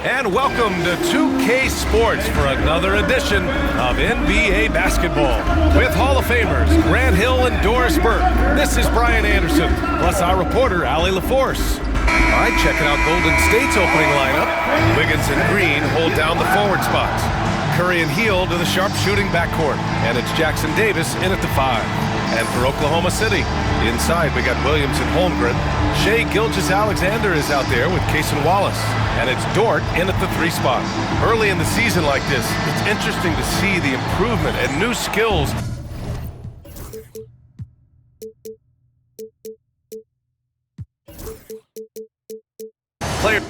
and welcome to 2K Sports for another edition of NBA basketball with Hall of Famers Grant Hill and Doris Burke. This is Brian Anderson, plus our reporter, Allie LaForce. All right, checking out Golden State's opening lineup. Wiggins and Green hold down the forward spots. Curry and Hield to the sharpshooting backcourt, and it's Jackson Davis in at the 5. And for Oklahoma City, inside we got Williams and Holmgren. Shai Gilgeous-Alexander is out there with Cason Wallace. And it's Dort in at the 3 spot. Early in the season like this, it's interesting to see the improvement and new skills. Player.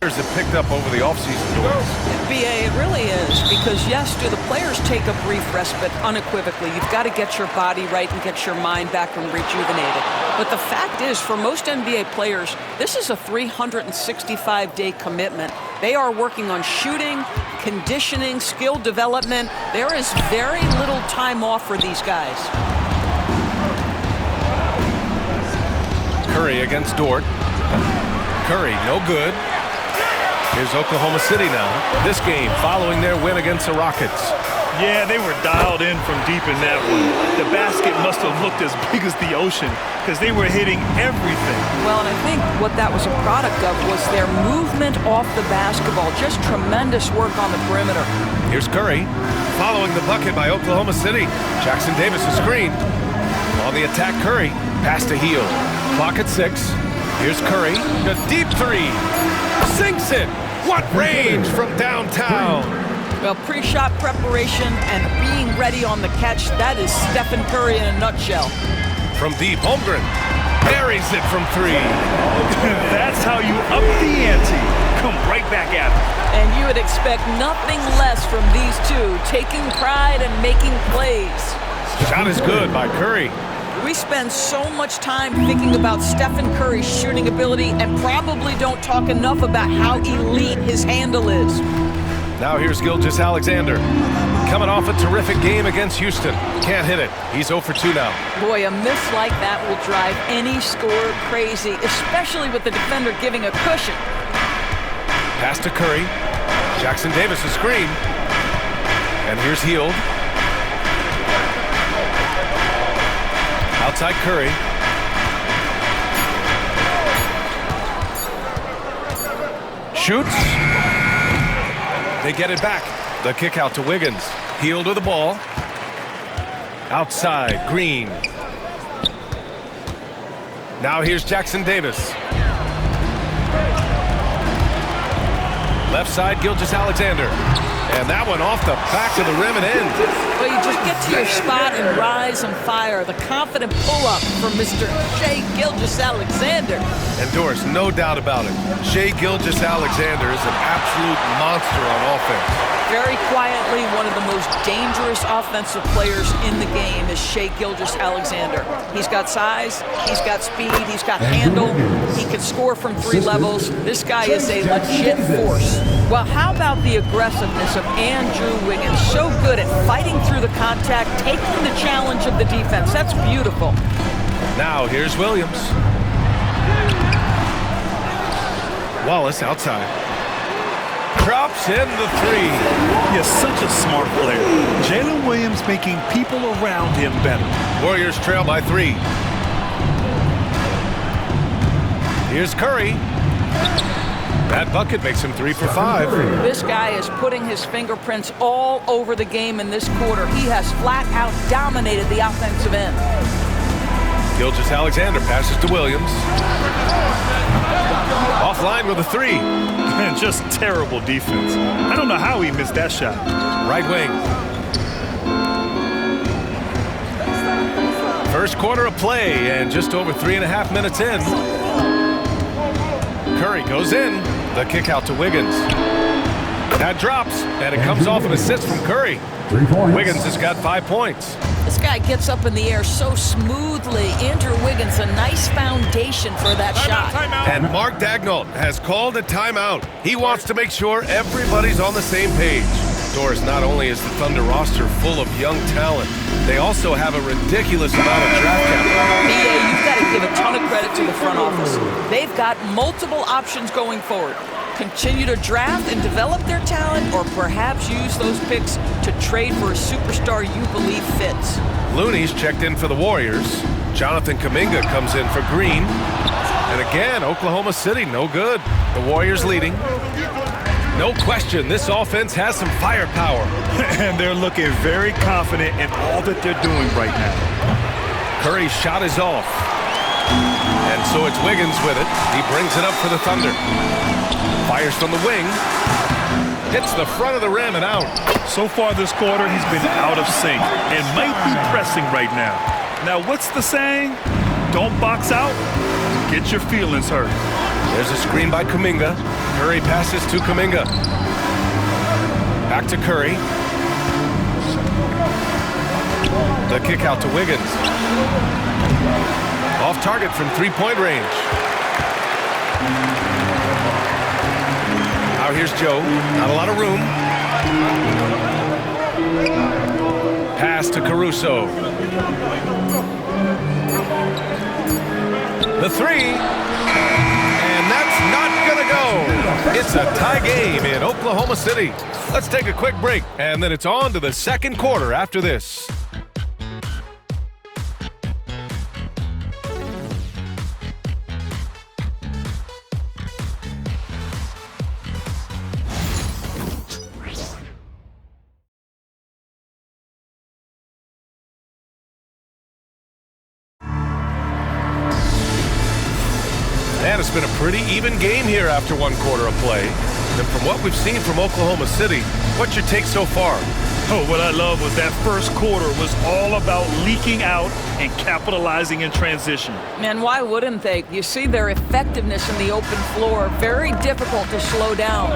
Have picked up over the offseason. BA, it really is, because yes, do the players take a brief respite? Unequivocally, you've got to get your body right and get your mind back and rejuvenated. But the fact is, for most NBA players, this is a 365-day commitment. They are working on shooting, conditioning, skill development. There is very little time off for these guys. Curry against Dort. Curry, no good. Here's Oklahoma City now. This game following their win against the Rockets. Yeah, they were dialed in from deep in that one. The basket must have looked as big as the ocean because they were hitting everything. Well, and I think what that was a product of was their movement off the basketball. Just tremendous work on the perimeter. Here's Curry following the bucket by Oklahoma City. Jackson Davis a screen. On the attack, Curry. Pass to Hield. Clock at 6. Here's Curry. A deep 3. Sinks it. What range from downtown. Well, pre-shot preparation and being ready on the catch, that is Stephen Curry in a nutshell. From deep, Holmgren buries it from 3. That's how you up the ante. Come right back at it. And you would expect nothing less from these two, taking pride and making plays. Shot is good by Curry. We spend so much time thinking about Stephen Curry's shooting ability and probably don't talk enough about how elite his handle is. Now here's Gilgeous-Alexander. Coming off a terrific game against Houston. Can't hit it. He's 0 for 2 now. Boy, a miss like that will drive any scorer crazy, especially with the defender giving a cushion. Pass to Curry. Jackson Davis a screen. And here's Hield. Outside Curry. Shoots. They get it back. The kick out to Wiggins. Hield with the ball. Outside, Green. Now here's Jackson Davis. Left side, Gilgeous-Alexander. And that one off the back of the rim and in. Well, you just get to your spot and rise and fire. The confident pull-up from Mr. Shai Gilgeous-Alexander. And Doris, no doubt about it. Shai Gilgeous-Alexander is an absolute monster on offense. Very quietly, one of the most dangerous offensive players in the game is Shai Gilgeous-Alexander. He's got size, he's got speed, he's got handle, he can score from 3 levels. This guy is a legit force. Well, how about the aggressiveness of Andrew Wiggins? So good at fighting through the contact, taking the challenge of the defense. That's beautiful. Now here's Williams. Wallace outside. Drops in the 3. He's such a smart player. Jalen Williams making people around him better. Warriors trail by 3. Here's Curry. That bucket makes him 3 for 5. This guy is putting his fingerprints all over the game in this quarter. He has flat out dominated the offensive end. Gilgeous-Alexander passes to Williams. Offline with a 3. Man, just terrible defense. I don't know how he missed that shot. Right wing. First quarter of play and just over 3.5 minutes in. Curry goes in. The kick out to Wiggins. That drops, and it comes off an assist from Curry. Wiggins has got 5 points. This guy gets up in the air so smoothly. Andrew Wiggins, a nice foundation for that shot. And Mark Daigneault has called a timeout. He wants to make sure everybody's on the same page. Doris, not only is the Thunder roster full of young talent, they also have a ridiculous amount of draft capital. BA, you've got to give a ton of credit to the front office. They've got multiple options going forward. Continue to draft and develop their talent, or perhaps use those picks to trade for a superstar you believe fits. Looney's checked in for the Warriors. Jonathan Kuminga comes in for Green. And again, Oklahoma City, no good. The Warriors leading. No question, this offense has some firepower. And they're looking very confident in all that they're doing right now. Curry's shot is off. And so it's Wiggins with it. He brings it up for the Thunder. Fires from the wing. Hits the front of the rim and out. So far this quarter, he's been out of sync and might be pressing right now. Now, what's the saying? Don't box out, get your feelings hurt. There's a screen by Kuminga. Curry passes to Kuminga. Back to Curry. The kick out to Wiggins. Off target from three-point range. Now here's Joe. Not a lot of room. Pass to Caruso. The three. And that's not going to go. It's a tie game in Oklahoma City. Let's take a quick break, and then it's on to the second quarter after this. And it's been a pretty even game here after one quarter of play. And from what we've seen from Oklahoma City, what's your take so far? Oh, what I love was that first quarter was all about leaking out and capitalizing in transition. And why wouldn't they? You see their effectiveness in the open floor. Very difficult to slow down.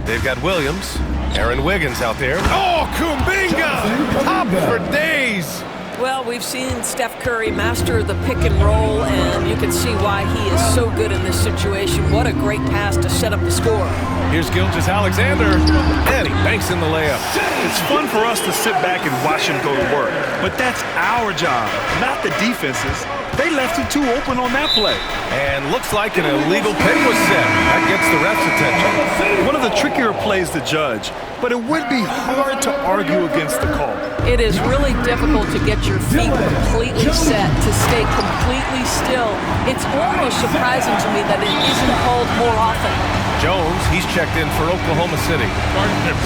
They've got Williams, Aaron Wiggins out there. Oh, Kuminga! Top for days! Well, we've seen Steph Curry master the pick and roll, and you can see why he is so good in this situation. What a great pass to set up the score. Here's Gilgeous-Alexander, and he banks in the layup. It's fun for us to sit back and watch him go to work, but that's our job, not the defense's. They left it too open on that play. And looks like an illegal pick was set. That gets the ref's attention. One of the trickier plays to judge, but it would be hard to argue against the call. It is really difficult to get your feet completely set, to stay completely still. It's almost surprising to me that it isn't called more often. Jones, he's checked in for Oklahoma City.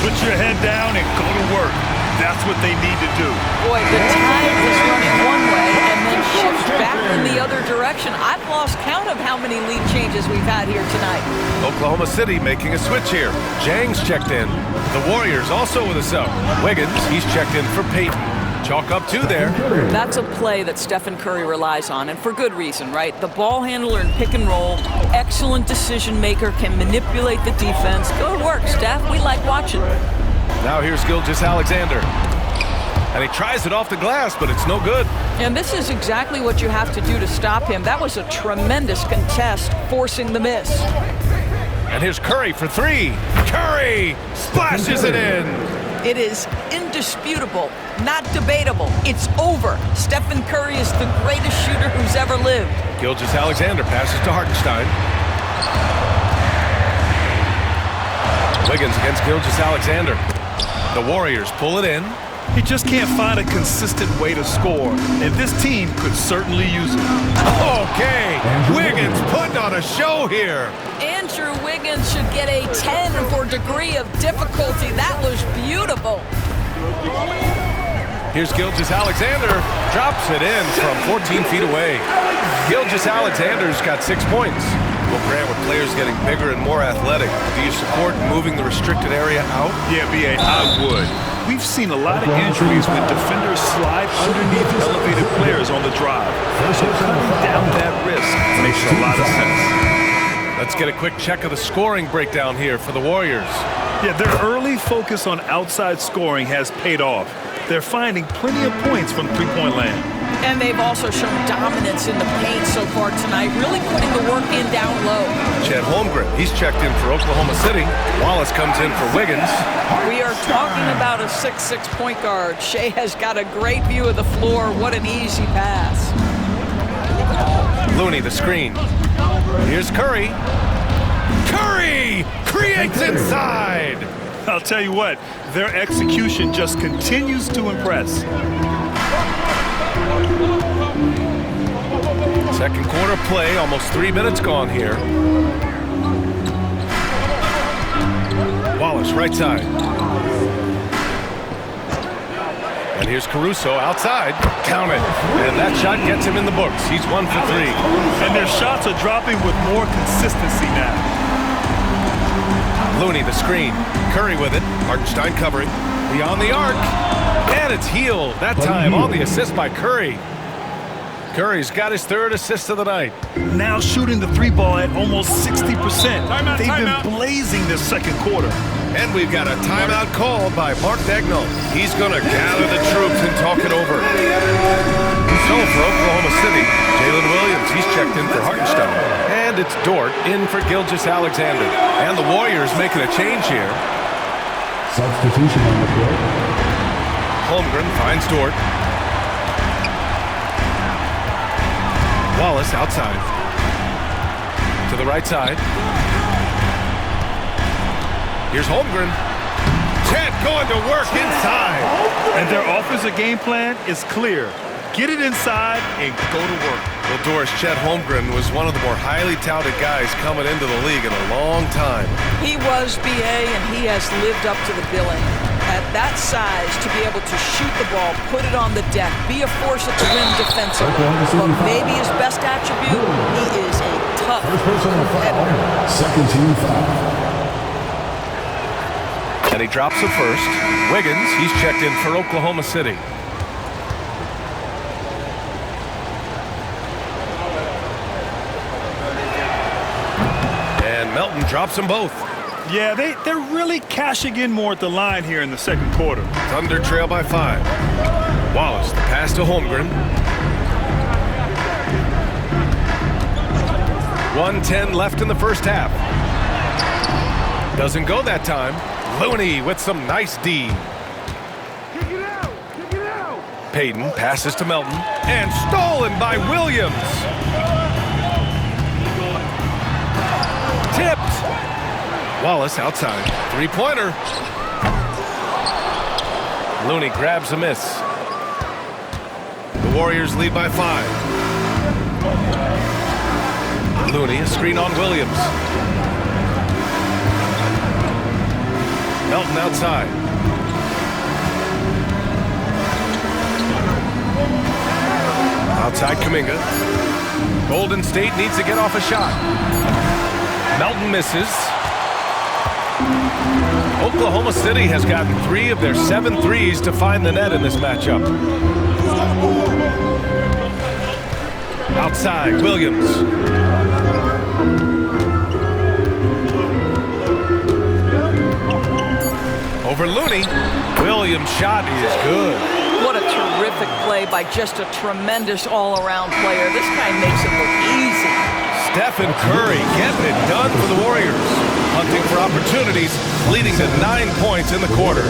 Put your head down and go to work. That's what they need to do. Boy, the tide is running one way and then shifts back in the other direction. I've lost count of how many lead changes we've had here tonight. Oklahoma City making a switch here. Jang's checked in. The Warriors also with a sub. Wiggins, he's checked in for Peyton. Chalk up two there. That's a play that Stephen Curry relies on, and for good reason, right? The ball handler in pick and roll, excellent decision maker, can manipulate the defense. Go to work, Steph. We like watching. Now here's Gilgeous-Alexander. And he tries it off the glass, but it's no good. And this is exactly what you have to do to stop him. That was a tremendous contest, forcing the miss. And here's Curry for three. Curry splashes it in. It is indisputable, not debatable. It's over. Stephen Curry is the greatest shooter who's ever lived. Gilgeous-Alexander passes to Hartenstein. Wiggins against Gilgeous-Alexander. The Warriors pull it in. He just can't find a consistent way to score, and this team could certainly use it. Okay, Wiggins putting on a show here. Andrew Wiggins should get a 10 for degree of difficulty. That was beautiful. Here's Gilgeous-Alexander, drops it in from 14 feet away. Gilgeous-Alexander's got 6 points. Well, Grant, with players getting bigger and more athletic, do you support moving the restricted area out? Yeah, B.A., I would. We've seen a lot of injuries when defenders slide underneath elevated players on the drive. So cutting down that risk makes a lot of sense. Let's get a quick check of the scoring breakdown here for the Warriors. Yeah, their early focus on outside scoring has paid off. They're finding plenty of points from three-point land. And they've also shown dominance in the paint so far tonight, really putting the work in down low. Chet Holmgren, he's checked in for Oklahoma City. Wallace comes in for Wiggins. We are talking about a 6'6" point guard. Shea has got a great view of the floor. What an easy pass. Looney, the screen. Here's Curry. Curry creates inside. I'll tell you what, their execution just continues to impress. Second quarter play, almost 3 minutes gone here. Wallace, right side. And here's Caruso outside. Count it. And that shot gets him in the books. He's 1 for 3. And their shots are dropping with more consistency now. Looney, the screen. Curry with it. Hartenstein covering. Beyond the arc. And it's Healed. That time on the assist by Curry. Curry's got his 3rd assist of the night. Now shooting the 3 ball at almost 60%. They've been blazing this second quarter. And we've got a timeout called by Mark Daigneault. He's going to gather the troops and talk it over. So for Oklahoma City, Jalen Williams, he's checked in for Hartenstein. And it's Dort in for Gilgeous-Alexander. And the Warriors making a change here. Substitution on the court. Holmgren finds Dort. Wallace outside. To the right side. Here's Holmgren. Chet going to work inside. And their offensive game plan is clear. Get it inside and go to work. Well, Doris, Chet Holmgren was one of the more highly touted guys coming into the league in a long time. He was BA, and he has lived up to the billing. At that size, to be able to shoot the ball, put it on the deck, be a force at the rim defensively. But maybe his best attribute, he is a tough competitor. Second team foul. And he drops it first. Wiggins, he's checked in for Oklahoma City. And Melton drops them both. Yeah, they're really cashing in more at the line here in the second quarter. Thunder trail by 5. Wallace, the pass to Holmgren. 1:10 left in the first half. Doesn't go that time. Looney with some nice D. Payton passes to Melton. And stolen by Williams. Tipped. Wallace outside. 3-pointer. Looney grabs a miss. The Warriors lead by 5. Looney, a screen on Williams. Melton outside. Outside Kuminga. Golden State needs to get off a shot. Melton misses. Oklahoma City has gotten 3 of their 7 threes to find the net in this matchup. Outside, Williams. Over Looney. Williams' shot is good. What a terrific play by just a tremendous all-around player. This guy makes it look easy. Stephen Curry getting it done for the Warriors. Hunting for opportunities, leading to 9 points in the quarter.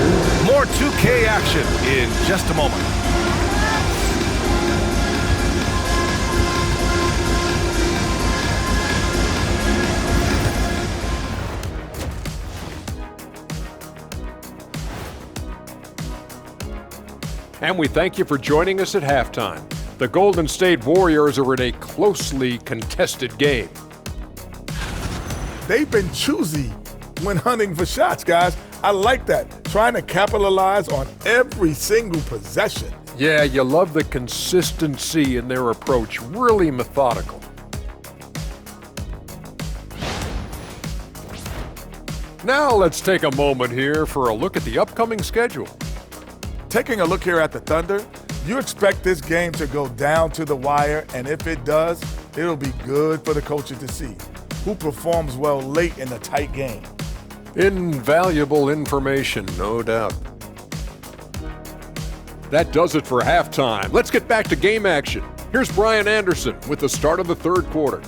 More 2K action in just a moment. And we thank you for joining us at halftime. The Golden State Warriors are in a closely contested game. They've been choosy when hunting for shots, guys. I like that. Trying to capitalize on every single possession. Yeah, you love the consistency in their approach. Really methodical. Now let's take a moment here for a look at the upcoming schedule. Taking a look here at the Thunder, you expect this game to go down to the wire, and if it does, it'll be good for the coaches to see who performs well late in a tight game. Invaluable information, no doubt. That does it for halftime. Let's get back to game action. Here's Brian Anderson with the start of the third quarter.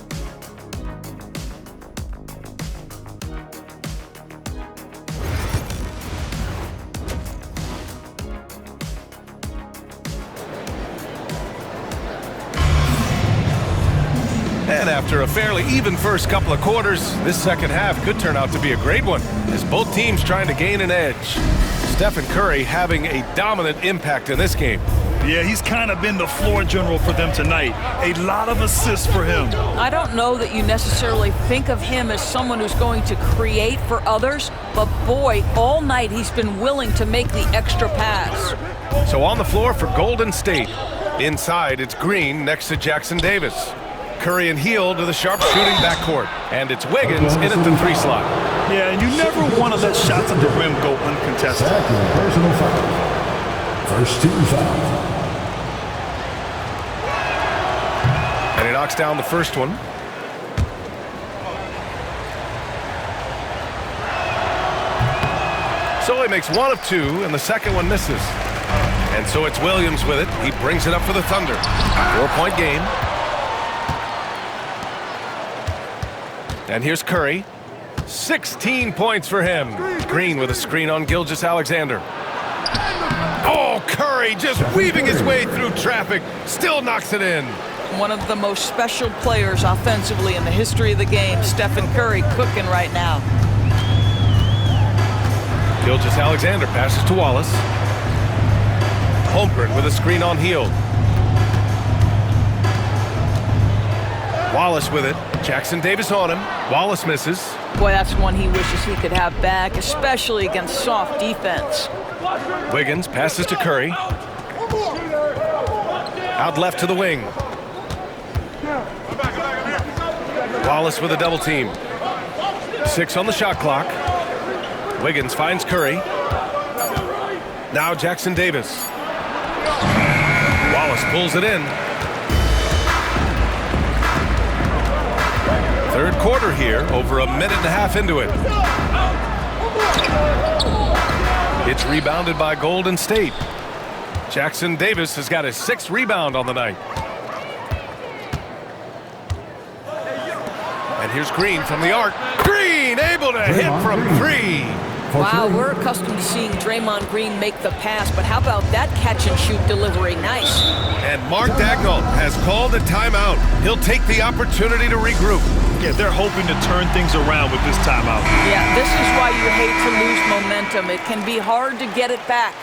And after a fairly even first couple of quarters, this second half could turn out to be a great one, as both teams trying to gain an edge. Stephen Curry having a dominant impact in this game. Yeah, he's kind of been the floor general for them tonight. A lot of assists for him. I don't know that you necessarily think of him as someone who's going to create for others, but boy, all night he's been willing to make the extra pass. So on the floor for Golden State. Inside, it's Green next to Jackson Davis. Curry and Hield to the sharp-shooting backcourt. And it's Wiggins in at the 3 slot. Yeah, and you never want to let shots at the rim go uncontested. Second personal foul. First team foul. And he knocks down the first one. So he makes 1 of 2, and the second one misses. And so it's Williams with it. He brings it up for the Thunder. 4-point game. And here's Curry. 16 points for him. Green with a screen on Gilgeous-Alexander. Oh, Curry just weaving his way through traffic. Still knocks it in. One of the most special players offensively in the history of the game, Stephen Curry, cooking right now. Gilgeous-Alexander passes to Wallace. Holmgren with a screen on Hield. Wallace with it. Jackson Davis on him. Wallace misses. Boy, that's one he wishes he could have back, especially against soft defense. Wiggins passes to Curry. Out left to the wing. Wallace with a double team. 6 on the shot clock. Wiggins finds Curry. Now Jackson Davis. Wallace pulls it in. Third quarter here, over a minute and a half into it. It's rebounded by Golden State. Jackson Davis has got his 6th rebound on the night. And here's Green from the arc. Green able to hit from 3. Wow, we're accustomed to seeing Draymond Green make the pass, but how about that catch-and-shoot delivery? Nice. And Mark Dagnall has called a timeout. He'll take the opportunity to regroup. Yeah, they're hoping to turn things around with this timeout. Yeah, this is why you hate to lose momentum. It can be hard to get it back.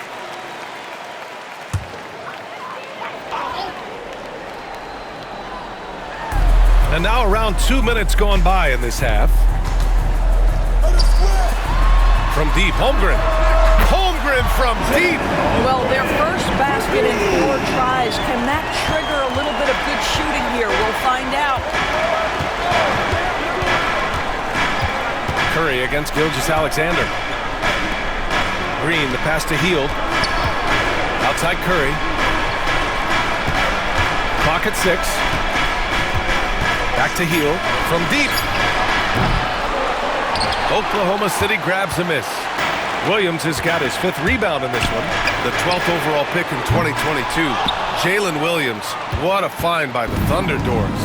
And now around 2 minutes gone by in this half. From deep, Holmgren. Holmgren from deep. Well, their first basket in 4 tries. Can that trigger a little bit of good shooting here? We'll find out. Curry against Gilgeous-Alexander. Green, the pass to Hield. Outside Curry. Clock at 6. Back to Hield from deep. Oklahoma City grabs a miss. Williams has got his 5th rebound in this one. The 12th overall pick in 2022. Jalen Williams, what a find by the Thunder Doors.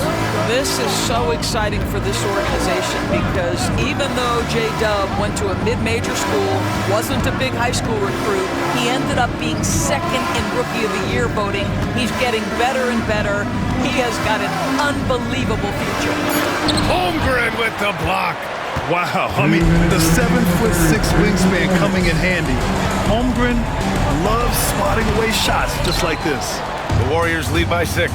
This is so exciting for this organization because even though J-Dub went to a mid-major school, wasn't a big high school recruit, he ended up being 2nd in Rookie of the Year voting. He's getting better and better. He has got an unbelievable future. Holmgren with the block. Wow, I mean, the 7'6" wingspan coming in handy. Holmgren loves spotting away shots just like this. The Warriors lead by 6.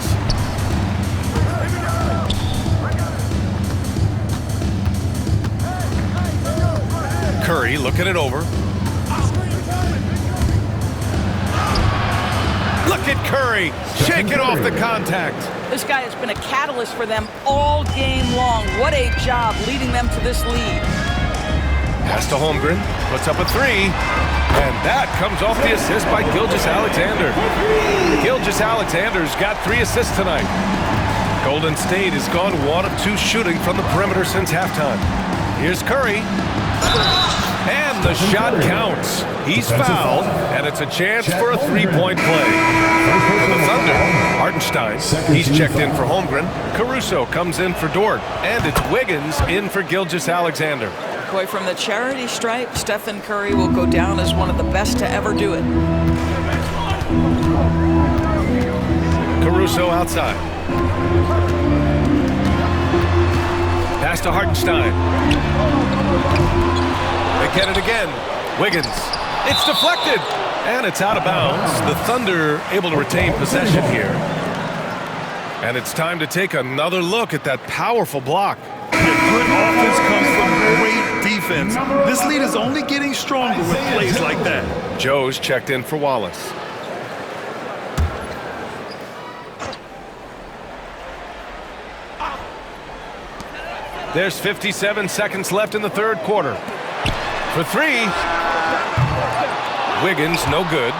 Curry looking it over. Look at Curry shaking off the contact. This guy has been a catalyst for them all game long. What a job leading them to this lead. Pass to Holmgren, puts up a 3, and that comes off the assist by Gilgeous-Alexander. Gilgeous-Alexander's got 3 assists tonight. Golden State has gone 1 of 2 shooting from the perimeter since halftime. Here's Curry. And the shot counts. He's fouled, and it's a chance for a three-point play. For the Thunder, Hartenstein, he's checked in for Holmgren. Caruso comes in for Dort, and it's Wiggins in for Gilgeous-Alexander. Boy, from the charity stripe, Stephen Curry will go down as one of the best to ever do it. Caruso outside. Pass to Hartenstein. They get it again. Wiggins. It's deflected. And it's out of bounds. The Thunder able to retain possession here. And it's time to take another look at that powerful block. Good offense comes from great defense. This lead is only getting stronger with plays like that. Joe's checked in for Wallace. There's 57 seconds left in the third quarter. For three. Wiggins, no good.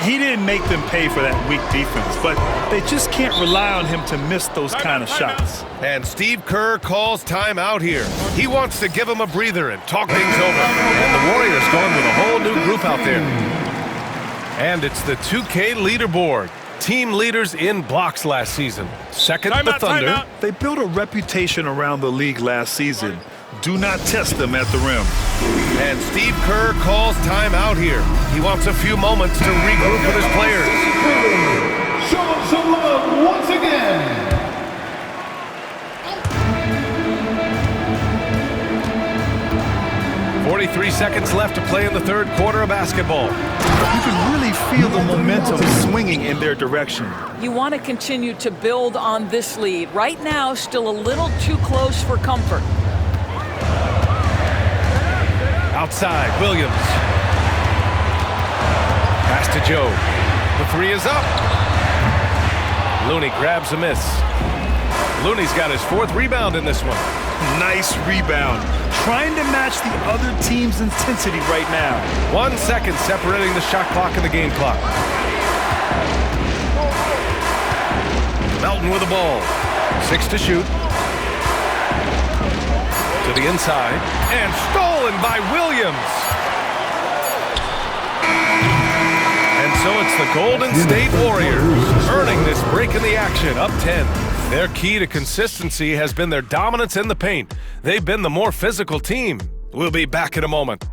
He didn't make them pay for that weak defense, but they just can't rely on him to miss those kind of shots. And Steve Kerr calls timeout here. He wants to give him a breather and talk things over. And the Warriors going with a whole new group out there. And it's the 2K leaderboard. Team leaders in blocks last season. Second, the Thunder. They built a reputation around the league last season. Do not test them at the rim. And Steve Kerr calls timeout here. He wants a few moments to regroup with his players. Show them some love once again. 43 seconds left to play in the third quarter of basketball. You can really feel the momentum swinging in their direction. You want to continue to build on this lead. Right now, still a little too close for comfort. Outside, Williams. Pass to Joe. The three is up. Looney grabs a miss. Looney's got his fourth rebound in this one. Nice rebound. Trying to match the other team's intensity right now. 1 second separating the shot clock and the game clock. Melton with the ball. 6 to shoot. To the inside. And stolen by Williams. And so it's the Golden State Warriors earning this break in the action, up 10. Their key to consistency has been their dominance in the paint. They've been the more physical team. We'll be back in a moment.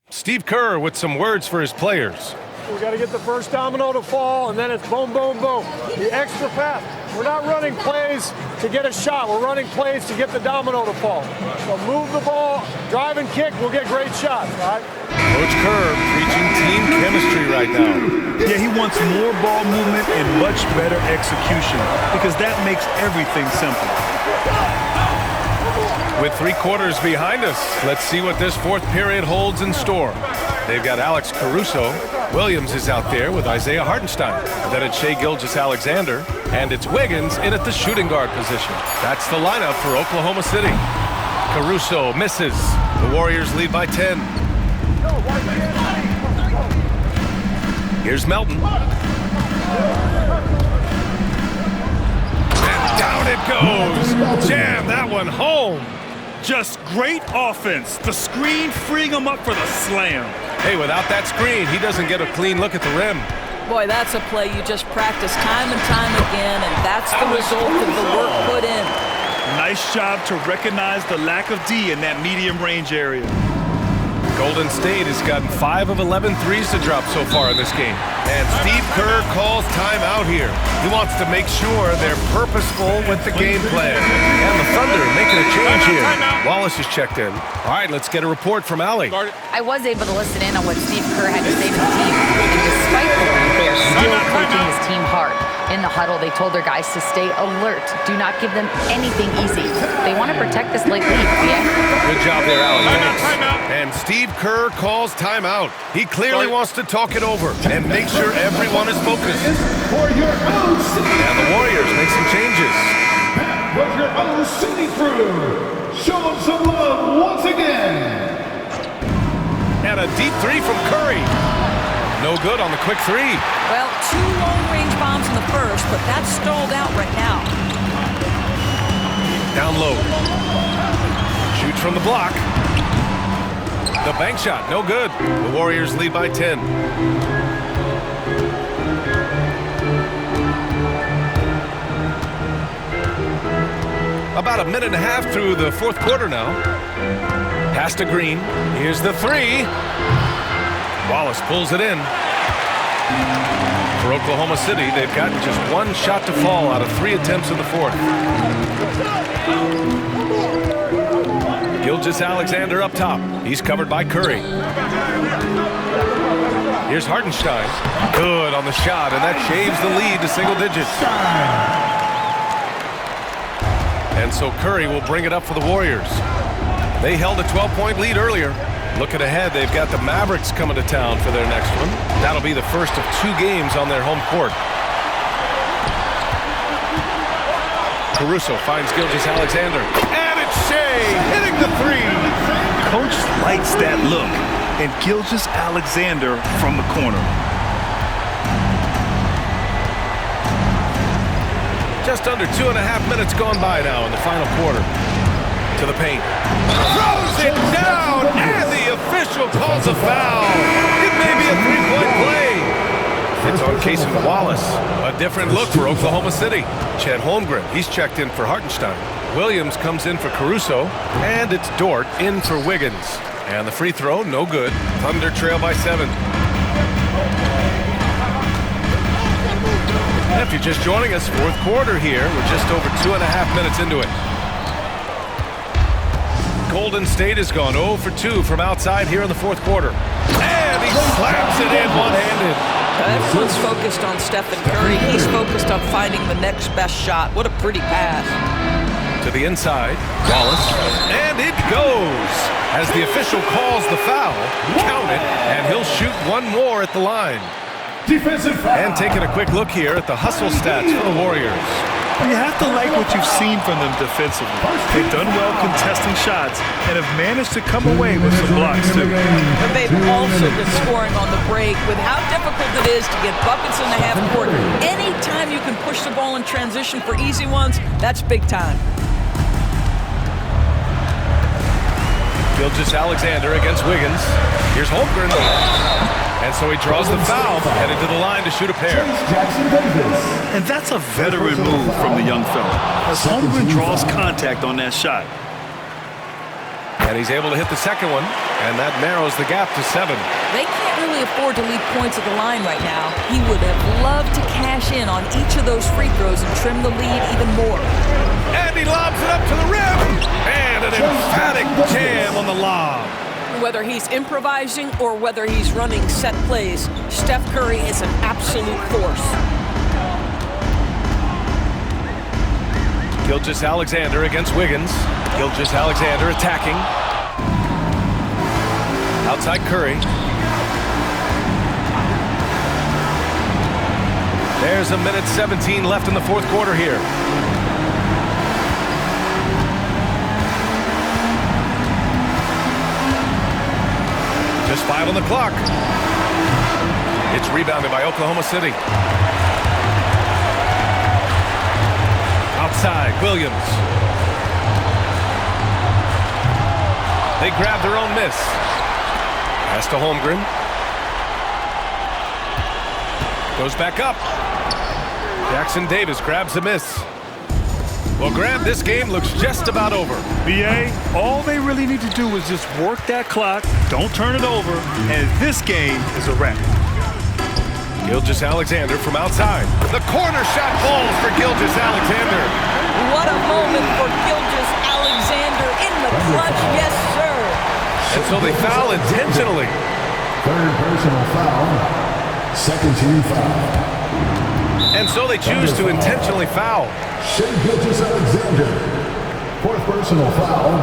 Steve Kerr with some words for his players. We got to get the first domino to fall, and then it's boom, boom, boom. The extra pass. We're not running plays to get a shot. We're running plays to get the domino to fall. So move the ball, drive and kick, we'll get great shots, all right? Coach Kerr preaching team chemistry right now. Yeah, he wants more ball movement and much better execution because that makes everything simple. With 3 quarters behind us, let's see what this fourth period holds in store. They've got Alex Caruso. Williams is out there with Isaiah Hartenstein. Then it's Shai Gilgeous-Alexander. And it's Wiggins in at the shooting guard position. That's the lineup for Oklahoma City. Caruso misses. The Warriors lead by 10. Here's Melton. And down it goes. Jam that one home. Just great offense. The screen freeing him up for the slam. Hey, without that screen, he doesn't get a clean look at the rim. Boy, that's a play you just practice time and time again, and that's the result of the work put in. Nice job to recognize the lack of D in that medium range area. Golden State has gotten 5 of 11 threes to drop so far in this game. And Steve Kerr calls timeout here. He wants to make sure they're purposeful with the game plan. And the Thunder making a change here. Wallace is checked in. All right, let's get a report from Allie. I was able to listen in on what Steve Kerr had to say to the team. And despite the fact they are still coaching his team hard. In the huddle, they told their guys to stay alert. Do not give them anything easy. They want to protect this late lead, yeah? Good job there, Allie. And Steve Kerr calls timeout. He clearly wants to talk it over and make sure everyone is focused. For your OC. And the Warriors make some changes. With your OC crew. Show them some love once again. And a deep three from Curry. No good on the quick three. Well, 2 long-range bombs in the first, but that's stalled out right now. Down low. Shoots from the block. The bank shot, no good. The Warriors lead by 10. About a minute and a half through the fourth quarter now. Pass to Green. Here's the three. Wallace pulls it in. For Oklahoma City, they've got just 1 shot to fall out of 3 attempts in the fourth. Gilgeous-Alexander up top. He's covered by Curry. Here's Hartenstein. Good on the shot, and that shaves the lead to single digits. And so Curry will bring it up for the Warriors. They held a 12-point lead earlier. Looking ahead, they've got the Mavericks coming to town for their next one. That'll be the first of 2 games on their home court. Caruso finds Gilgeous-Alexander. And it's Shea hitting the three. Coach likes that look. And Gilgeous-Alexander from the corner. Just under 2.5 minutes gone by now in the final quarter. To the paint. Throws it down, and the official calls a foul. It may be a 3-point play. It's on Cason Wallace. A different look for Oklahoma City. Chet Holmgren, he's checked in for Hartenstein. Williams comes in for Caruso, and it's Dort in for Wiggins. And the free throw, no good. Thunder trail by 7. If you're just joining us, fourth quarter here. We're just over 2.5 minutes into it. Golden State has gone 0 for 2 from outside here in the fourth quarter. And he slams it in one-handed. Everyone's focused on Stephen Curry. He's focused on finding the next best shot. What a pretty pass. To the inside, Wallace. And it goes. As the official calls the foul, count it, and he'll shoot 1 more at the line. Defensive foul. And taking a quick look here at the hustle stats for the Warriors. You have to like what you've seen from them defensively. They've done well contesting shots and have managed to come away with some blocks, too. But they've also been scoring on the break. With how difficult it is to get buckets in the half court, anytime you can push the ball in transition for easy ones, that's big time. Gilgeous-Alexander against Wiggins. Here's Holmgren. And so he draws the foul, headed to the line to shoot a pair. And that's a veteran move from the young fella, as Holmgren draws contact on that shot. And he's able to hit the second one, and that narrows the gap to 7. They can't really afford to leave points at the line right now. He would have loved to cash in on each of those free throws and trim the lead even more. And he lobs it up to the rim. And an emphatic jam on the lob. Whether he's improvising or whether he's running set plays, Steph Curry is an absolute force. Gilgeous-Alexander against Wiggins. Gilgeous-Alexander attacking. Outside Curry. There's a minute 17 left in the fourth quarter here. Just 5 on the clock. It's rebounded by Oklahoma City. Outside, Williams. They grab their own miss. Pass to Holmgren. Goes back up. Jackson Davis grabs the miss. Well, Grant, this game looks just about over. B.A., all they really need to do is just work that clock, don't turn it over, and this game is a wrap. Gilgeous-Alexander from outside. The corner shot falls for Gilgeous-Alexander. What a moment for Gilgeous-Alexander in the clutch, yes, sir. And so they foul intentionally. Third personal foul. Second team foul. And so they choose to intentionally foul. Shea Gilgeous-Alexander. Fourth personal foul.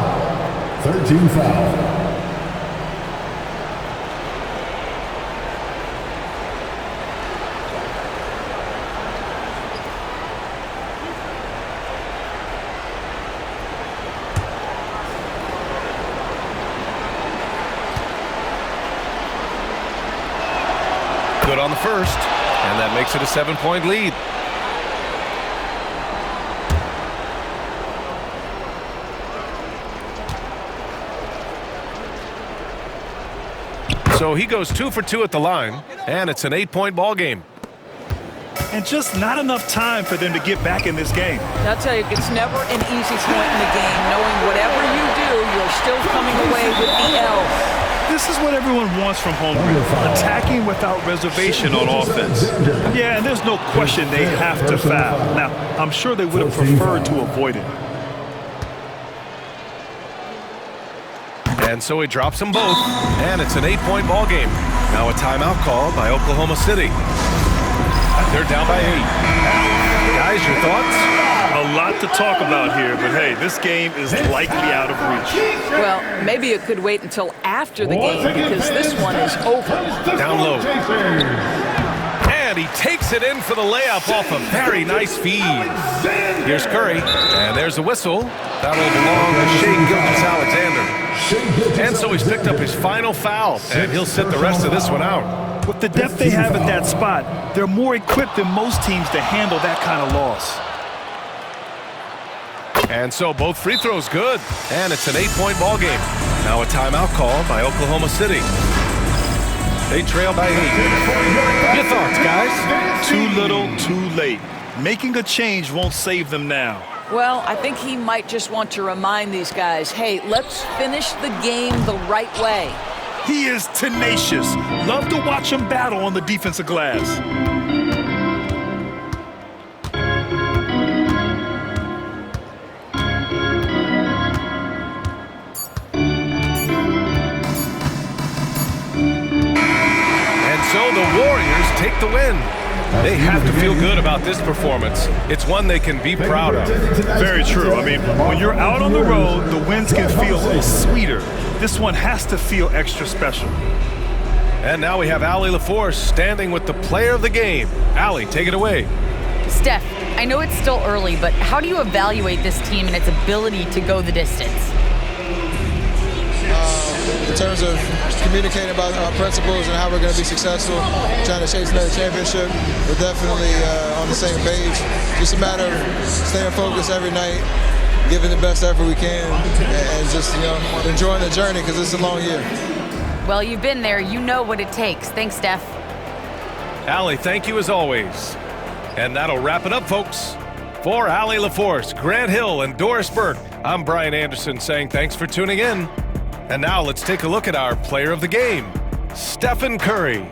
Third team foul. on the first, and that makes it a 7-point lead. So he goes 2 for 2 at the line, and it's an 8-point ball game. And just not enough time for them to get back in this game. I'll tell you, it's never an easy point in the game, knowing whatever you do, you're still coming away with the L. This is what everyone wants from home group, attacking without reservation on offense. Yeah, and there's no question they have to foul. Now, I'm sure they would have preferred to avoid it. And so he drops them both, and it's an 8-point ball game. Now a timeout called by Oklahoma City. They're down by 8. Guys, your thoughts? A lot to talk about here, but hey, this game is likely out of reach. Well, maybe it could wait until after the game because this one is over. Down low. And he takes it in for the layup off a very nice feed. Here's Curry, and there's the whistle. That'll belong to Shai Gilgeous-Alexander. And so he's picked up his final foul, and he'll sit the rest of this one out. With the depth they have at that spot, they're more equipped than most teams to handle that kind of loss. And so both free throws good, and it's an 8-point ball game. Now a timeout called by Oklahoma City. They trail by 8. Your thoughts, guys? Too little, too late. Making a change won't save them now. Well, I think he might just want to remind these guys, hey, let's finish the game the right way. He is tenacious. Love to watch him battle on the defensive glass. So the Warriors take the win. They have to feel good about this performance. It's one they can be proud of. Very true. I mean, when you're out on the road, the wins can feel a little sweeter. This one has to feel extra special. And now we have Allie LaForce standing with the player of the game. Allie, take it away. Steph, I know it's still early, but how do you evaluate this team and its ability to go the distance? In terms of communicating about our principles and how we're going to be successful, trying to chase another championship, we're definitely on the same page. Just a matter of staying focused every night, giving the best effort we can, and just enjoying the journey because it's a long year. Well, you've been there. You know what it takes. Thanks, Steph. Allie, thank you as always. And that'll wrap it up, folks. For Allie LaForce, Grant Hill, and Doris Burke, I'm Brian Anderson saying thanks for tuning in. And now let's take a look at our player of the game, Stephen Curry.